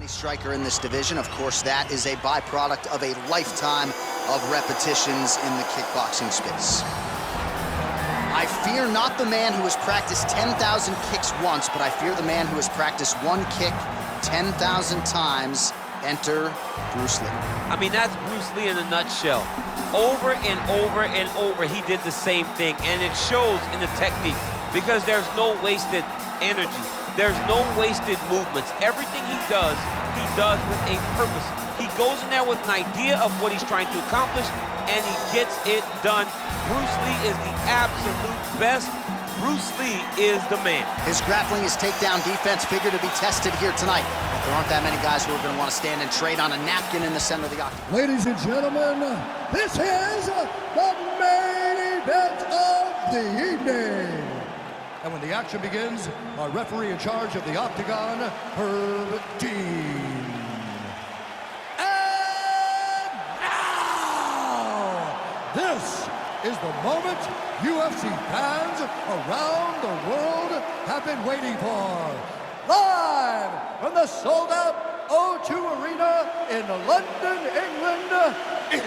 striker in this division. Of course, that is a byproduct of a lifetime of repetitions in the kickboxing space. I fear not the man who has practiced 10,000 kicks once, but I fear the man who has practiced one kick 10,000 times. Enter Bruce Lee. I mean, that's Bruce Lee in a nutshell. Over and over and over, he did the same thing, and it shows in the technique because there's no wasted energy. There's no wasted movements. Everything he does with a purpose. He goes in there with an idea of what he's trying to accomplish, and he gets it done. Bruce Lee is the absolute best. Bruce Lee is the man. His grappling, his takedown defense figure to be tested here tonight. But there aren't that many guys who are going to want to stand and trade on a napkin in the center of the octagon. Ladies and gentlemen, this is the main event of the evening. And when the action begins, our referee in charge of the octagon, Herb Dean. And now, this is the moment UFC fans around the world have been waiting for. Live from the sold-out O2 Arena in London, England, it's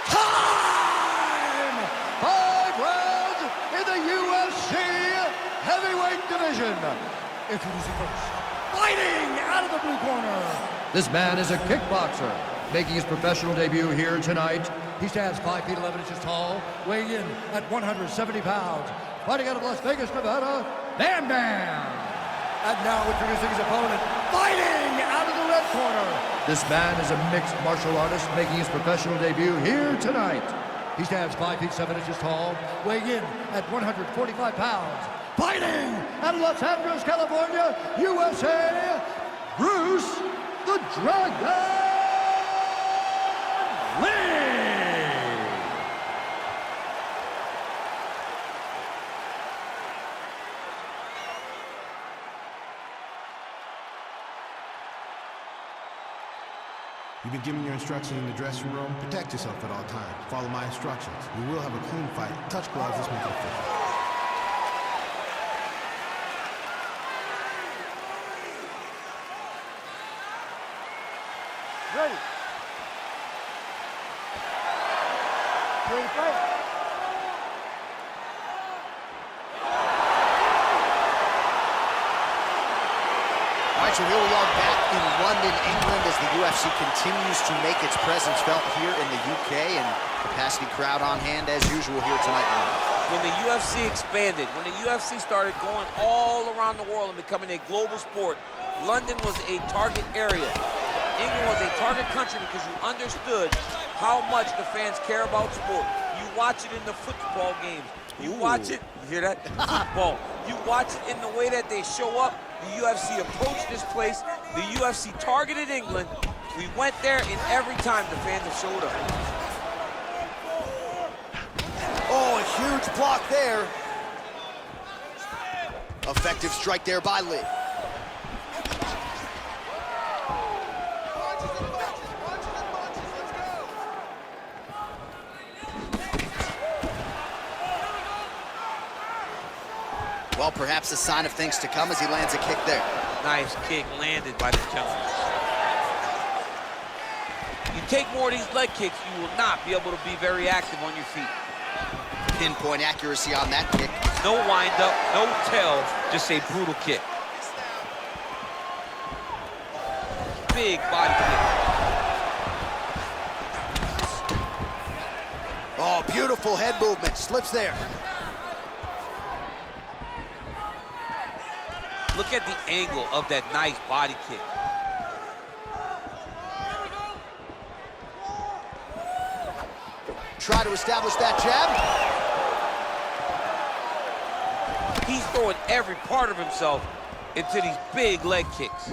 time! 5 rounds in the UFC heavyweight division. Introducing first, fighting out of the blue corner. This man is a kickboxer, making his professional debut here tonight. He stands 5 feet 11 inches tall, weighing in at 170 pounds. Fighting out of Las Vegas, Nevada, Bam Bam! And now introducing his opponent, fighting out of the red corner. This man is a mixed martial artist, making his professional debut here tonight. He stands 5 feet 7 inches tall, weighing in at 145 pounds. Fighting out of Los Angeles, California, USA, Bruce the Dragon Lee! You've been given your instructions in the dressing room. Protect yourself at all times. Follow my instructions. We will have a clean fight. Touch gloves, let's make it official. Ready. Ready to fight. All right, so here we are back in London, England, as the UFC continues to make its presence felt here in the UK, and capacity crowd on hand as usual here tonight. When the UFC expanded, when the UFC started going all around the world and becoming a global sport, London was a target area. England was a target country because you understood how much the fans care about sport. You watch it in the football games. You watch it, you hear that? Football. You watch it in the way that they show up. The UFC approached this place. The UFC targeted England. We went there, and every time the fans have showed up. Oh, a huge block there. Effective strike there by Lee. Well, perhaps a sign of things to come as he lands a kick there. Nice kick landed by the challenger. You take more of these leg kicks, you will not be able to be very active on your feet. Pinpoint accuracy on that kick. No wind up, no tell, just a brutal kick. Big body kick. Oh, beautiful head movement, slips there. Look at the angle of that nice body kick. Try to establish that jab. He's throwing every part of himself into these big leg kicks.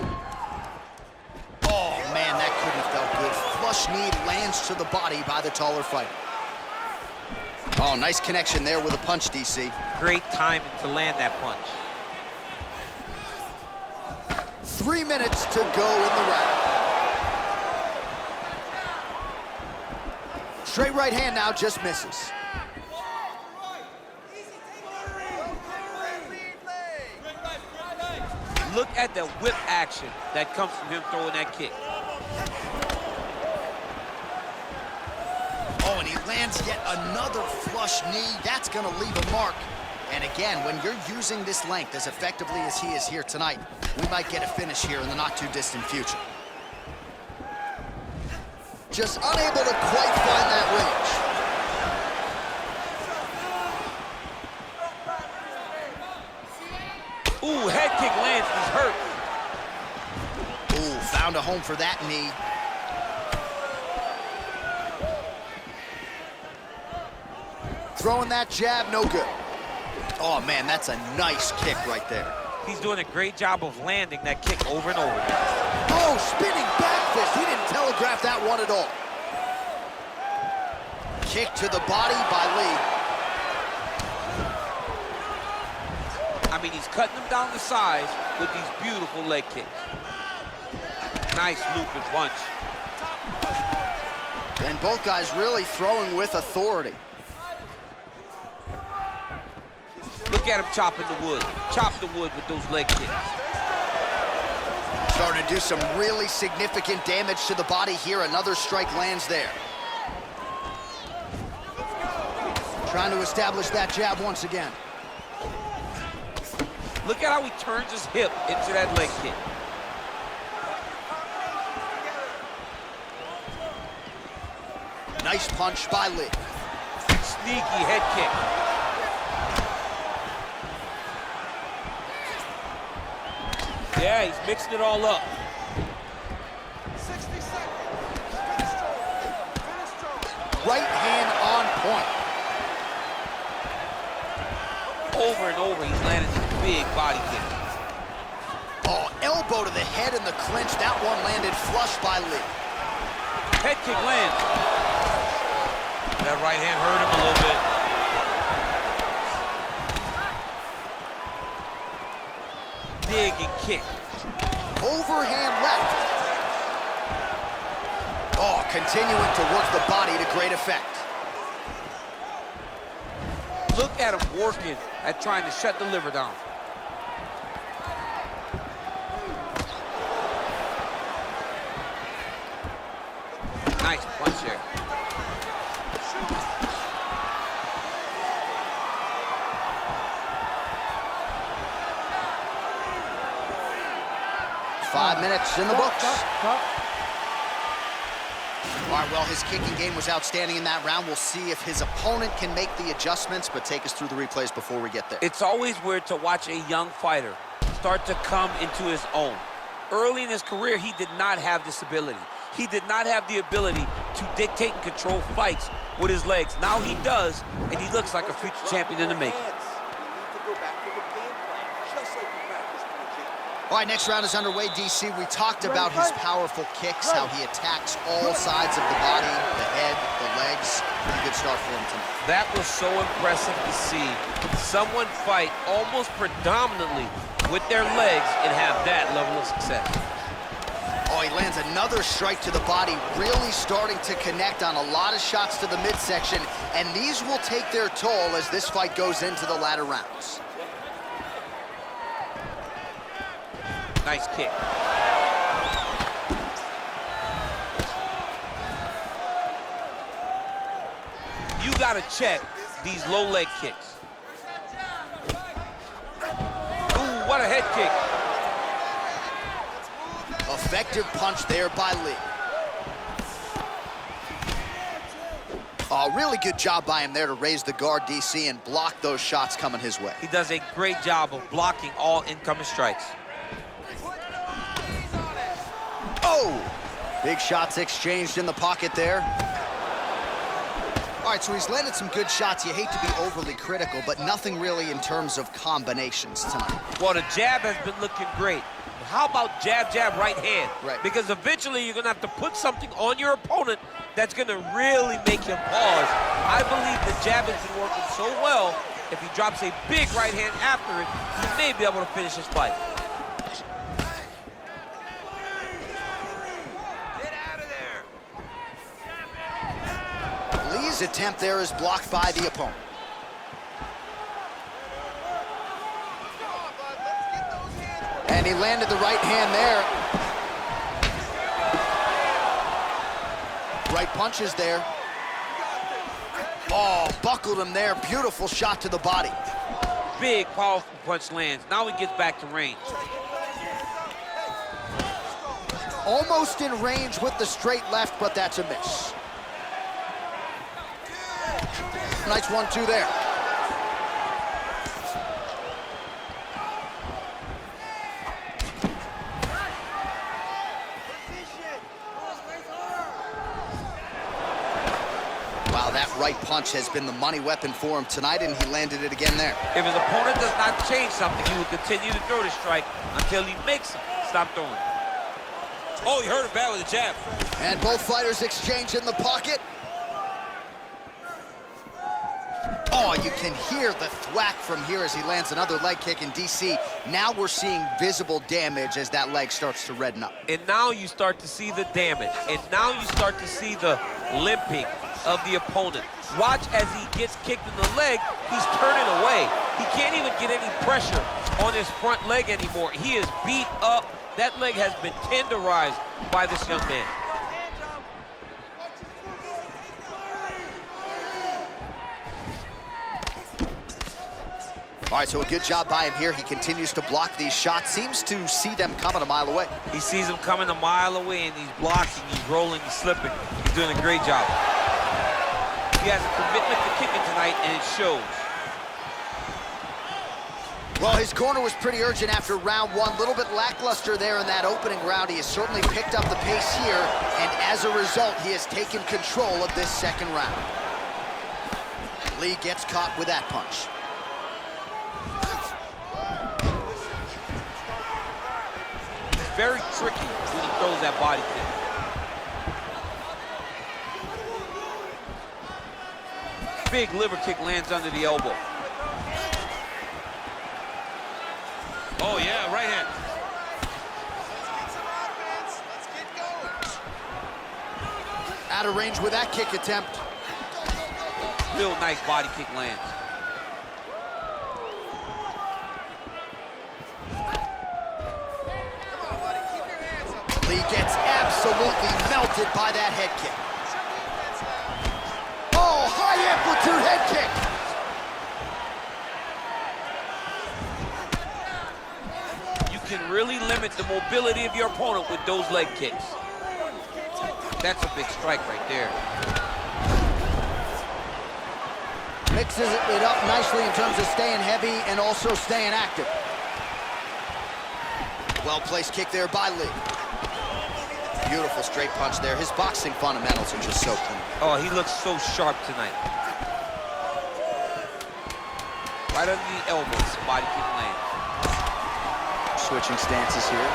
Oh, man, that couldn't have felt good. Flush knee lands to the body by the taller fighter. Oh, nice connection there with a punch, DC. Great timing to land that punch. 3 minutes to go in the round. Straight right hand now, just misses. Look at the whip action that comes from him throwing that kick. Oh, and he lands yet another flush knee. That's going to leave a mark. And again, when you're using this length as effectively as he is here tonight, we might get a finish here in the not-too-distant future. Just unable to quite find that range. Ooh, head kick lands, he's hurt. Ooh, found a home for that knee. Throwing that jab, no good. Oh man, that's a nice kick right there. He's doing a great job of landing that kick over and over again. Oh, spinning back fist. He didn't telegraph that one at all. Kick to the body by Lee. I mean, he's cutting them down the sides with these beautiful leg kicks. Nice looping punch. And both guys really throwing with authority. Look at him chopping the wood. Chop the wood with those leg kicks. Starting to do some really significant damage to the body here. Another strike lands there. Trying to establish that jab once again. Look at how he turns his hip into that leg kick. Nice punch by Lee. Sneaky head kick. Yeah, he's mixing it all up. 60 seconds. Finish stroke. Right hand on point. Over and over, he's landing these big body kicks. Oh, elbow to the head in the clinch. That one landed flush by Lee. Head kick lands. That right hand hurt him a little bit. Dig and kick. Overhand left. Oh, continuing to work the body to great effect. Look at him working at trying to shut the liver down. Nice punch there. Five minutes in the books. All right, well, his kicking game was outstanding in that round. We'll see if his opponent can make the adjustments, but take us through the replays before we get there. It's always weird to watch a young fighter start to come into his own. Early in his career, he did not have this ability. He did not have the ability to dictate and control fights with his legs. Now he does, and he looks like a future champion in the making. All right, next round is underway, DC. We talked about his powerful kicks, how he attacks all sides of the body, the head, the legs. Pretty good start for him tonight. That was so impressive to see someone fight almost predominantly with their legs and have that level of success. Oh, he lands another strike to the body, really starting to connect on a lot of shots to the midsection, and these will take their toll as this fight goes into the latter rounds. Nice kick. You gotta check these low leg kicks. Ooh, what a head kick. Effective punch there by Lee. Oh, really good job by him there to raise the guard, DC, and block those shots coming his way. He does a great job of blocking all incoming strikes. Oh! Big shots exchanged in the pocket there. All right, so he's landed some good shots. You hate to be overly critical, but nothing really in terms of combinations tonight. Well, the jab has been looking great. How about jab, jab, right hand? Right. Because eventually you're going to have to put something on your opponent that's going to really make him pause. I believe the jab has been working so well, if he drops a big right hand after it, he may be able to finish his fight. Get out of there. Lee's attempt there is blocked by the opponent. And he landed the right hand there. Right punches there. Oh, buckled him there. Beautiful shot to the body. Big, powerful punch lands. Now he gets back to range. Almost in range with the straight left, but that's a miss. Nice 1-2 there. Wow, that right punch has been the money weapon for him tonight, and he landed it again there. If his opponent does not change something, he will continue to throw the strike until he makes him stop throwing. Oh, he hurt him bad with a jab. And both fighters exchange in the pocket. Oh, you can hear the thwack from here as he lands another leg kick in DC. Now we're seeing visible damage as that leg starts to redden up. And now you start to see the damage. And now you start to see the limping of the opponent. Watch as he gets kicked in the leg, he's turning away. He can't even get any pressure on his front leg anymore. He is beat up. That leg has been tenderized by this young man. All right, so a good job by him here. He continues to block these shots. Seems to see them coming a mile away. He sees them coming a mile away, and he's blocking, he's rolling, he's slipping. He's doing a great job. He has a commitment to kicking tonight, and it shows. Well, his corner was pretty urgent after round one. A little bit lackluster there in that opening round. He has certainly picked up the pace here, and as a result, he has taken control of this second round. Lee gets caught with that punch. It's very tricky when he throws that body kick. Big liver kick lands under the elbow. Oh, yeah, right hand. Out of range with that kick attempt. Real nice body kick lands. Lee gets absolutely melted by that head kick. Oh, high amplitude head kick. You can really limit the mobility of your opponent with those leg kicks. That's a big strike right there. Mixes it up nicely in terms of staying heavy and also staying active. Well-placed kick there by Lee. Beautiful straight punch there. His boxing fundamentals are just so clean. Oh, he looks so sharp tonight. Right under the elbows, body kick lands. Switching stances here.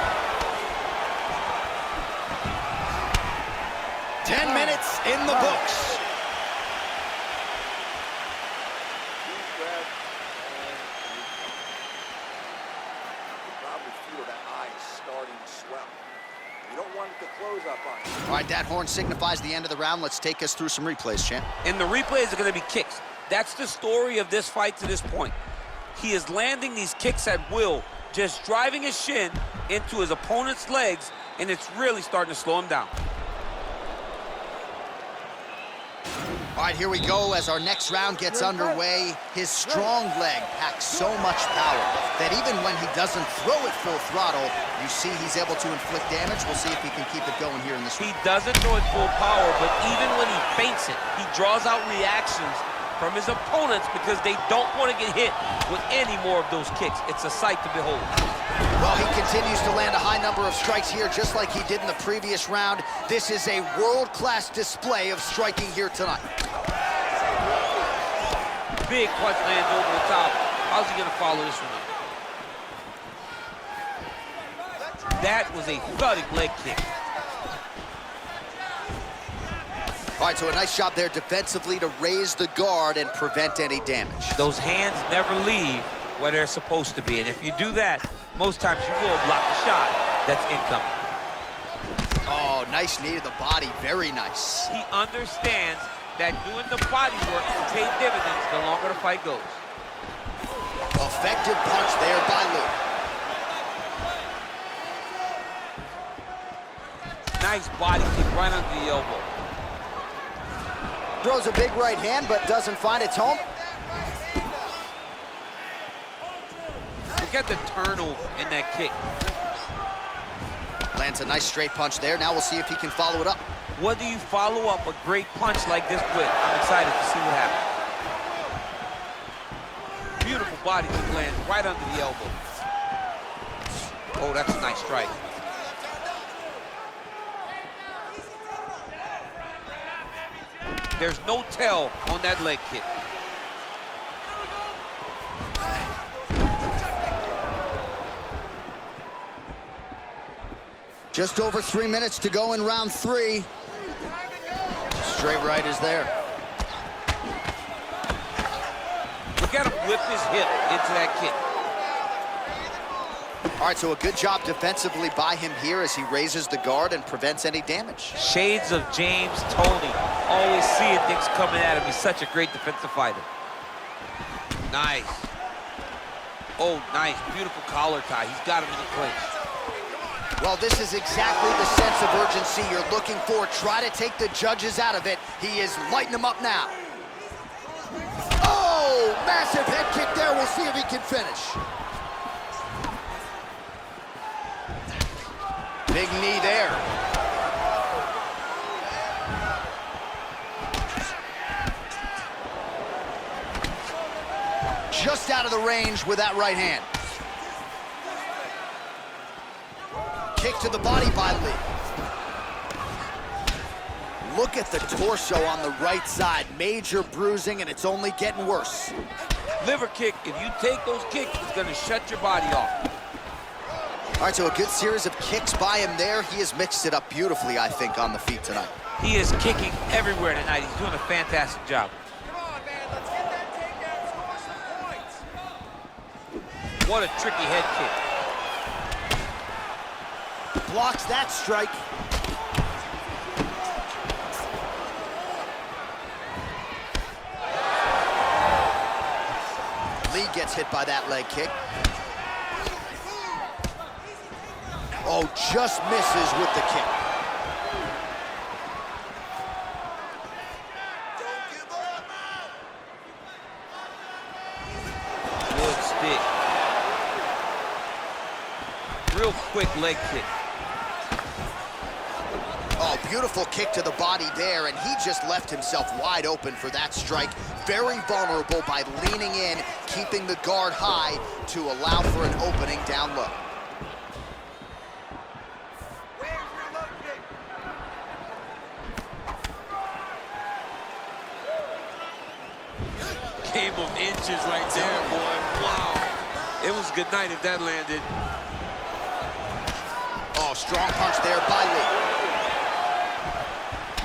10 minutes in the books. All right, that horn signifies the end of the round. Let's take us through some replays, champ. And the replays are going to be kicks. That's the story of this fight to this point. He is landing these kicks at will, just driving his shin into his opponent's legs, and it's really starting to slow him down. All right, here we go as our next round gets underway. His strong leg packs so much power that even when he doesn't throw it full throttle, you see he's able to inflict damage. We'll see if he can keep it going here in this round. He doesn't throw it full power, but even when he feints it, he draws out reactions from his opponents because they don't want to get hit with any more of those kicks. It's a sight to behold. Well, he continues to land a high number of strikes here, just like he did in the previous round. This is a world-class display of striking here tonight. Big punch lands over the top. How's he going to follow this one up? That was a thudding leg kick. All right, so a nice job there defensively to raise the guard and prevent any damage. Those hands never leave where they're supposed to be, and if you do that, most times you will block the shot that's incoming. Oh, nice knee to the body, very nice. He understands that doing the body work will pay dividends the longer the fight goes. Effective punch there by Lee. Nice body kick right under the elbow. Throws a big right hand, but doesn't find its home. Look at the turnover in that kick. Lands a nice straight punch there. Now we'll see if he can follow it up. What do you follow up a great punch like this with? I'm excited to see what happens. Beautiful body kick lands right under the elbow. Oh, that's a nice strike. There's no tell on that leg kick. Just over 3 minutes to go in round 3. Straight right is there. Look at him whip his hip into that kick. All right, so a good job defensively by him here as he raises the guard and prevents any damage. Shades of James Toney. Always seeing things coming at him. He's such a great defensive fighter. Nice. Oh, nice. Beautiful collar tie. He's got him in the clinch. Well, this is exactly the sense of urgency you're looking for. Try to take the judges out of it. He is lighting them up now. Oh, massive head kick there. We'll see if he can finish. Big knee there. Just out of the range with that right hand. Kick to the body by Lee. Look at the torso on the right side. Major bruising, and it's only getting worse. Liver kick. If you take those kicks, it's going to shut your body off. All right, so a good series of kicks by him there. He has mixed it up beautifully, I think, on the feet tonight. He is kicking everywhere tonight. He's doing a fantastic job. Come on, man, let's get that takedown, score some points. What a tricky head kick. Blocks that strike. Lee gets hit by that leg kick. Oh, just misses with the kick. Good stick. Real quick leg kick. Oh, beautiful kick to the body there, and he just left himself wide open for that strike. Very vulnerable by leaning in, keeping the guard high to allow for an opening down low. Game of inches right there, boy. Wow. It was a good night if that landed. Oh, strong punch there by Lee.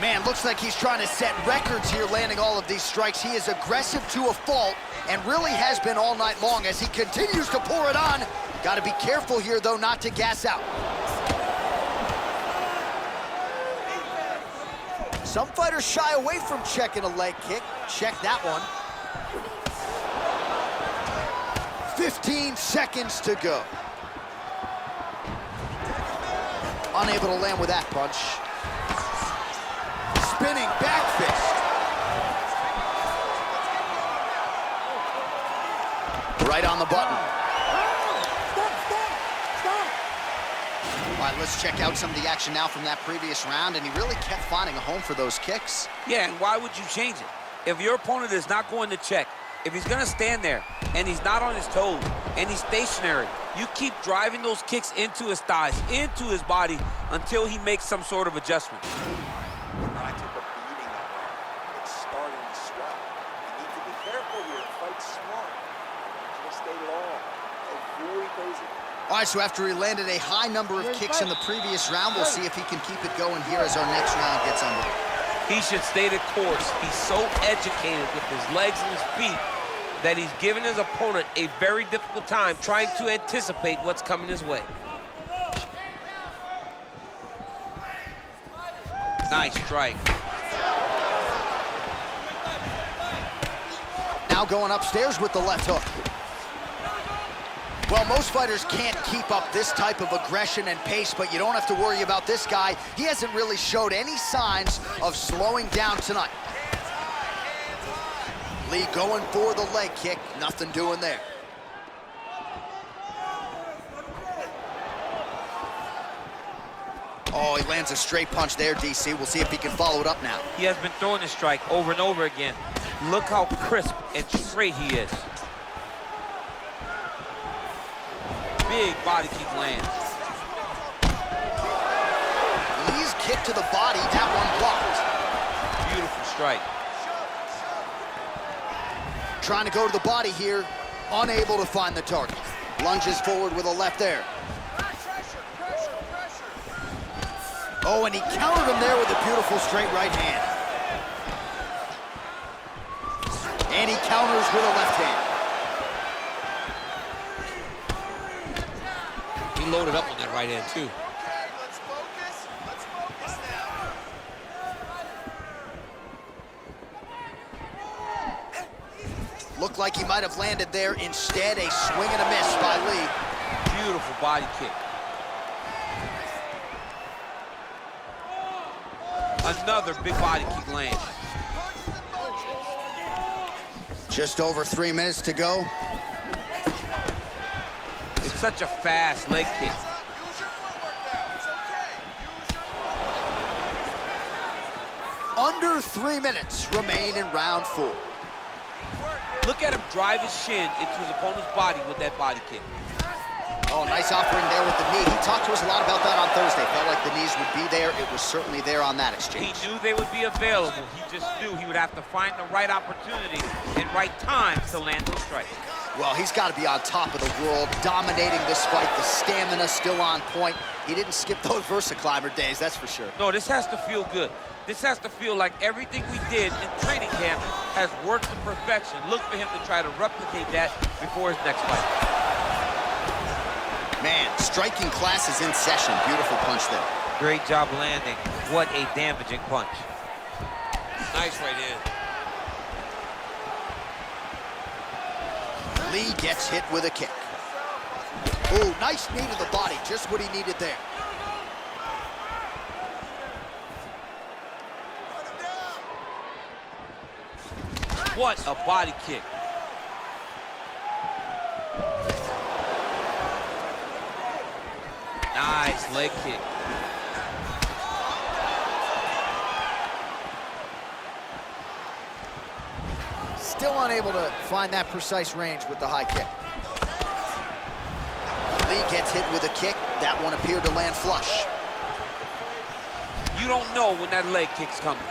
Man, looks like he's trying to set records here, landing all of these strikes. He is aggressive to a fault and really has been all night long as he continues to pour it on. Got to be careful here, though, not to gas out. Some fighters shy away from checking a leg kick. Check that one. 15 seconds to go. Unable to land with that punch. Spinning back fist. Right on the button. All right, let's check out some of the action now from that previous round, and he really kept finding a home for those kicks. Yeah, and why would you change it? If your opponent is not going to check, if he's going to stand there and he's not on his toes and he's stationary, you keep driving those kicks into his thighs, into his body until he makes some sort of adjustment. I took a beating on him. It's starting to swell. You need to be careful here. Fight smart. Just stay long. Avoid those. All right, so after he landed a high number of kicks in the previous round, we'll see if he can keep it going here as our next round gets underway. He should stay the course. He's so educated with his legs and his feet that he's giving his opponent a very difficult time trying to anticipate what's coming his way. Nice strike. Now going upstairs with the left hook. Well, most fighters can't keep up this type of aggression and pace, but you don't have to worry about this guy. He hasn't really showed any signs of slowing down tonight. Lee going for the leg kick, nothing doing there. Oh, he lands a straight punch there, DC. We'll see if he can follow it up now. He has been throwing this strike over and over again. Look how crisp and straight he is. Big body kick lands. Lee's kick to the body, that one blocked. Beautiful strike. Trying to go to the body here, unable to find the target. Lunges forward with a left there. Oh, and he countered him there with a beautiful straight right hand. And he counters with a left hand. He loaded up on that right hand, too. Let's focus. Let's focus now. Looked like he might have landed there. Instead, a swing and a miss by Lee. Beautiful body kick. Another big body kick lands. Just over 3 minutes to go. It's such a fast leg kick. Use your footwork now. It's okay. Under 3 minutes remain in round 4. Look at him drive his shin into his opponent's body with that body kick. Oh, nice offering there with the knee. He talked to us a lot about that on Thursday. Felt like the knees would be there. It was certainly there on that exchange. He knew they would be available. He just knew he would have to find the right opportunity and right time to land those strikes. Well, he's got to be on top of the world, dominating this fight. The stamina still on point. He didn't skip those VersaClimber days, that's for sure. No, this has to feel good. This has to feel like everything we did in training camp has worked to perfection. Look for him to try to replicate that before his next fight. Man, striking class is in session. Beautiful punch there. Great job landing. What a damaging punch. Nice right hand. Lee gets hit with a kick. Ooh, nice knee to the body. Just what he needed there. What a body kick. Nice leg kick. Still unable to find that precise range with the high kick. Lee gets hit with a kick. That one appeared to land flush. You don't know when that leg kick's coming.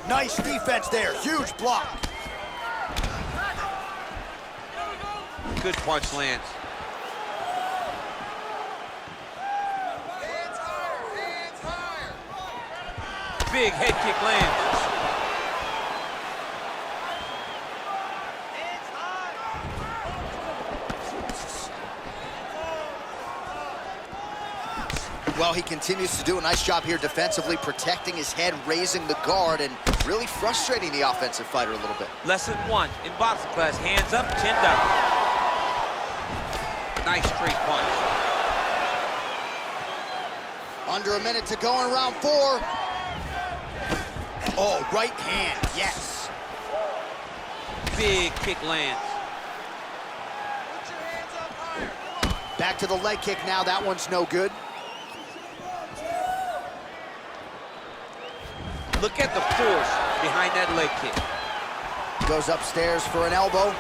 Nice defense there. Huge block. Good punch lands. Hands higher. Hands higher. Big head kick lands. Well, he continues to do a nice job here defensively, protecting his head, raising the guard, and really frustrating the offensive fighter a little bit. Lesson 1 in boxing class, hands up, chin down. Nice straight punch. Under a minute to go in round 4. Oh, right hand, yes. Big kick lands. Put your hands up higher. Come on. Back to the leg kick now. That one's no good. Look at the force behind that leg kick. Goes upstairs for an elbow.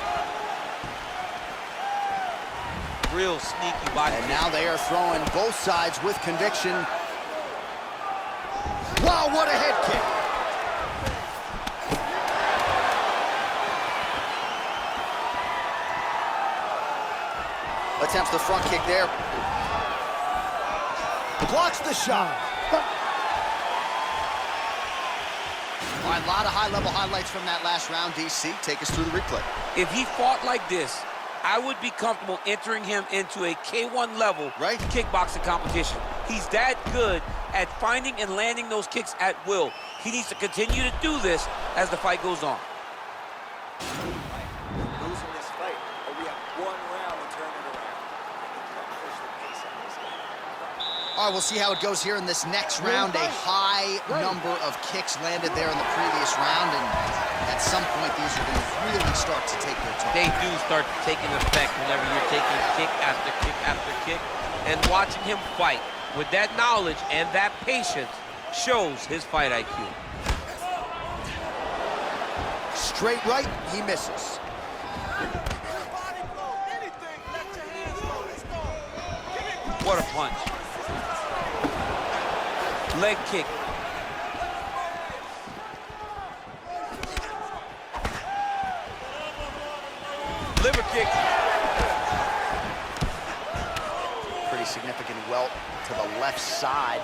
Real sneaky body And kick. now they are throwing both sides with conviction. Wow, what a head kick. Attempts the front kick there. Blocks the shot. All right, a lot of high-level highlights from that last round, DC. Take us through the replay. If he fought like this, I would be comfortable entering him into a K1 level Right. kickboxing competition. He's that good at finding and landing those kicks at will. He needs to continue to do this as the fight goes on. Losing this fight, are we at one round and turn it around. You can't push the pace on this guy. All right, we'll see how it goes here in this next round. A high number of kicks landed there in the previous round, and at some point, these are going to really start to take their toll. They do start taking effect whenever you're taking kick after kick after kick. And watching him fight with that knowledge and that patience shows his fight IQ. Straight right, he misses. What a punch. Leg kick. Liver kick. Pretty significant welt to the left side.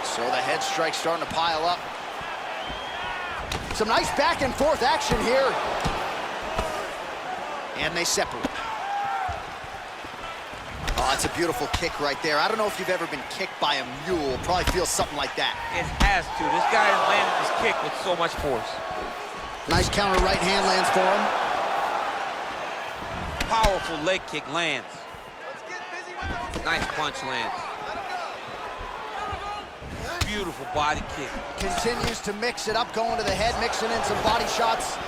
So the head strike's starting to pile up. Some nice back and forth action here. And they separate. Oh, that's a beautiful kick right there. I don't know if you've ever been kicked by a mule. Probably feels something like that. It has to. This guy has landed his kick with so much force. Nice counter right hand lands for him. Powerful leg kick lands. Nice punch lands. Beautiful body kick. Continues to mix it up, going to the head, mixing in some body shots.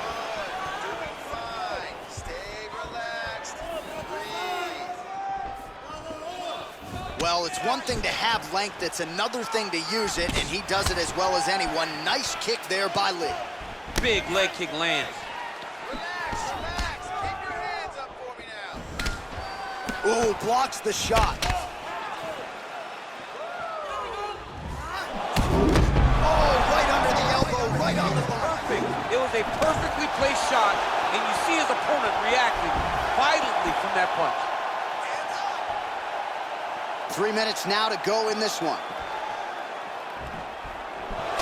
Well, it's one thing to have length, it's another thing to use it, and he does it as well as anyone. Nice kick there by Lee. Big leg kick lands. Relax. Keep your hands up for me now. Ooh, blocks the shot. Oh, right under the elbow, right on the bar. Perfect. It was a perfectly placed shot, and you see his opponent reacting violently from that punch. 3 minutes now to go in this one.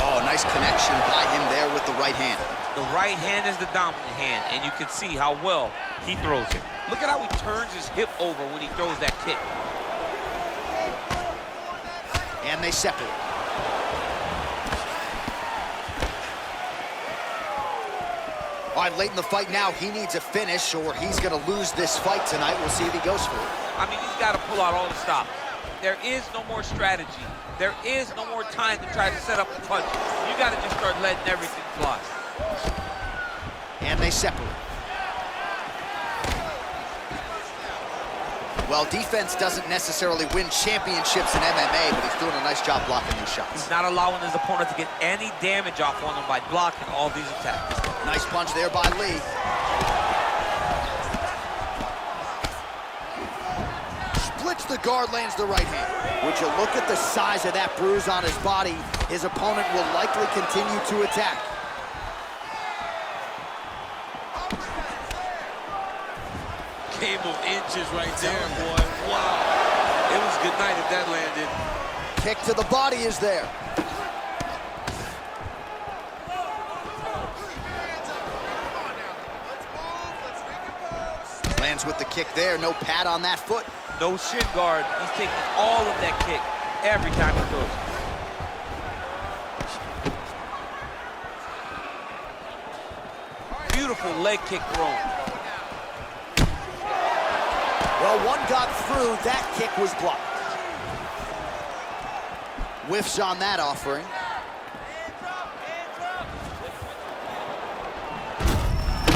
Oh, nice connection by him there with the right hand. The right hand is the dominant hand, and you can see how well he throws it. Look at how he turns his hip over when he throws that kick. And they separate. All right, late in the fight now, he needs a finish or he's gonna lose this fight tonight. We'll see if he goes for it. I mean, he's got to pull out all the stops. There is no more strategy. There is no more time to try to set up a punch. You got to just start letting everything fly. And they separate. Well, defense doesn't necessarily win championships in MMA, but he's doing a nice job blocking these shots. He's not allowing his opponent to get any damage off on him by blocking all these attacks. Nice punch there by Lee. Splits the guard, lands the right hand. Would you look at the size of that bruise on his body, his opponent will likely continue to attack. Game of inches right there, boy. Wow. It was good night if that landed. Kick to the body is there. Lands with the kick there, no pad on that foot. No shin guard. He's taking all of that kick every time he throws it. Beautiful leg kick thrown. Well, one got through, that kick was blocked. Whiffs on that offering.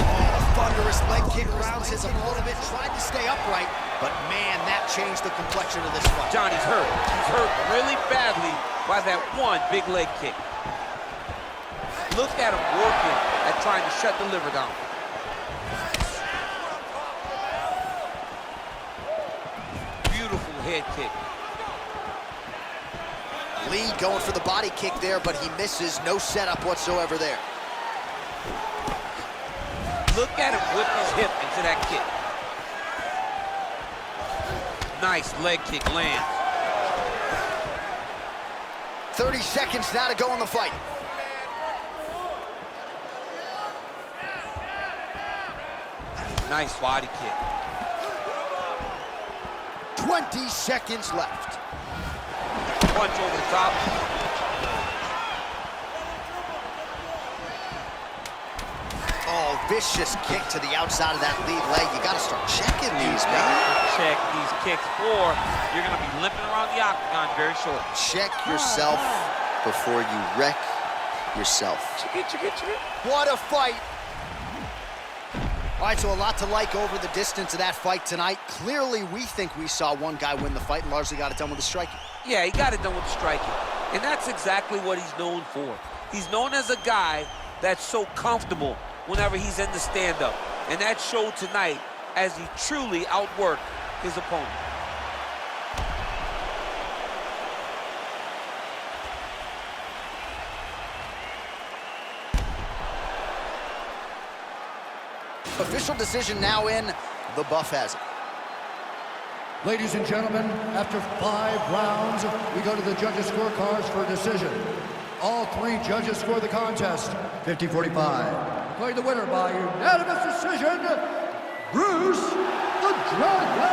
Oh, thunderous leg kick rounds his opponent a bit, tried to stay upright, but man, that changed the complexion of this fight. Johnny's hurt. He's hurt really badly by that one big leg kick. Look at him working at trying to shut the liver down. Beautiful head kick. Lee going for the body kick there, but he misses. No setup whatsoever there. Look at him whip his hip into that kick. Nice leg kick lands. 30 seconds now to go in the fight. Nice body kick. 20 seconds left. Punch over the top. Oh, vicious kick to the outside of that lead leg. You got to start checking these, man. Check these kicks, or you're going to be limping around the octagon very short. Check yourself before you wreck yourself. Check it. What a fight. All right, so a lot to like over the distance of that fight tonight. Clearly, we think we saw one guy win the fight and largely got it done with the striking. Yeah, he got it done with the striking. And that's exactly what he's known for. He's known as a guy that's so comfortable whenever he's in the stand-up. And that showed tonight as he truly outworked his opponent. Official decision now in. The buff has it. Ladies and gentlemen, after 5 rounds, we go to the judges' scorecards for a decision. All 3 judges score the contest 50-45. Declaring the winner by unanimous decision, Bruce the Dragon